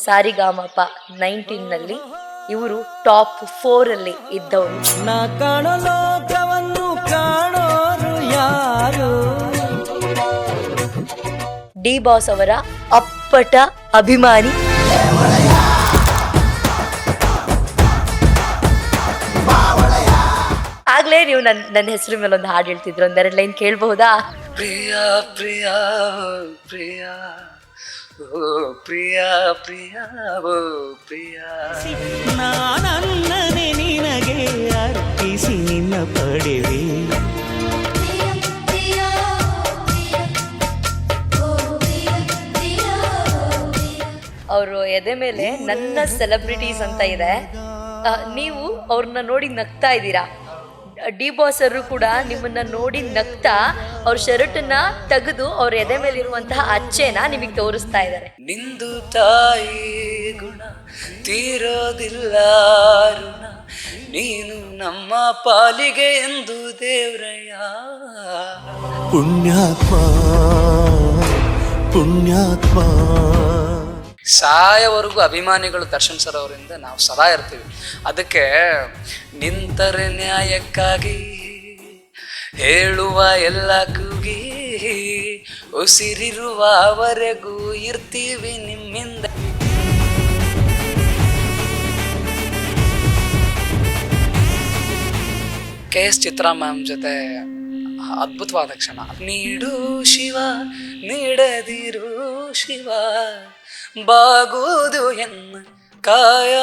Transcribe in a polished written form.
ಸಾರಿಗಾಮಪ 19ನಲ್ಲಿ ಇವರು ಟಾಪ್ 4 ಇದ್ದವರು. ನಾ ಕಾಣೋ ಲೋಕವನ್ನು ಕಾಣೋರು ಯಾರು? ಡಿ ಬಾಸ್ ಅವರ ಅಪ್ಪಟ ಅಭಿಮಾನಿ. ಆಗ್ಲೇ ನೀವು ನನ್ನ ಹೆಸರು ಮೇಲೆ ಒಂದು ಹಾಡು ಹೇಳ್ತಿದ್ರು, ಒಂದೆರಡು ಲೈನ್ ಕೇಳಬಹುದಾ? ಪ್ರಿಯಾ ಪ್ರಿಯಾ ಪ್ರಿಯಾ ಓ ಪ್ರಿಯಾ ಪ್ರಿಯಾ ಓ ಪ್ರಿಯಾ, ನಾನನ್ನೇ ನಿನಗೆ ಅರ್ಪಿಸಿ ನಿನ್ನ ಪಡೆವೆ. ಅವರು ಎದೆ ಮೇಲೆ ನನ್ನ ಸೆಲೆಬ್ರಿಟೀಸ್ ಅಂತ ಇದೆ. ನೀವು ಅವ್ರನ್ನ ನೋಡಿ ನಗ್ತಾ ಇದ್ದೀರಾ. ಡಿ ಬಾಸ್ ಅವರು ಕೂಡ ನಿಮ್ಮನ್ನ ನೋಡಿ ನಗ್ತಾ ಅವ್ರ ಶರ್ಟನ್ನ ತೆಗೆದು ಅವ್ರ ಎದೆ ಮೇಲಿರುವಂತಹ ಅಚ್ಚೆನ ನಿಮಗೆ ತೋರಿಸ್ತಾ ಇದ್ದಾರೆ. ನಿಂದು ತಾಯಿ ಗುಣ ತೀರೋದಿಲ್ಲ ಋಣ, ನೀನು ನಮ್ಮ ಪಾಲಿಗೆ ಎಂದು ದೇವ್ರಯ್ಯ. ಪುಣ್ಯಾತ್ಮ ಪುಣ್ಯಾತ್ಮ. ಸಾಯವರೆಗೂ ಅಭಿಮಾನಿಗಳು ದರ್ಶನ್ ಸರ್ ಅವರಿಂದ ನಾವು ಸದಾ ಇರ್ತೀವಿ. ಅದಕ್ಕೆ ನಿಂತರೆ ನ್ಯಾಯಕ್ಕಾಗಿ ಹೇಳುವ ಎಲ್ಲ ಕೂಗಿ, ಉಸಿರಿರುವವರೆಗೂ ಇರ್ತೀವಿ ನಿಮ್ಮಿಂದ. KS ಚಿತ್ರಾ ಮ್ಯಾಮ್ ಜೊತೆ ಅದ್ಭುತವಾದ ಕ್ಷಣ. ನೀಡು ಶಿವ ನೀಡದಿರು ಶಿವ, ಬಾಗುವುದು ಎನ್ನ ಕಾಯ.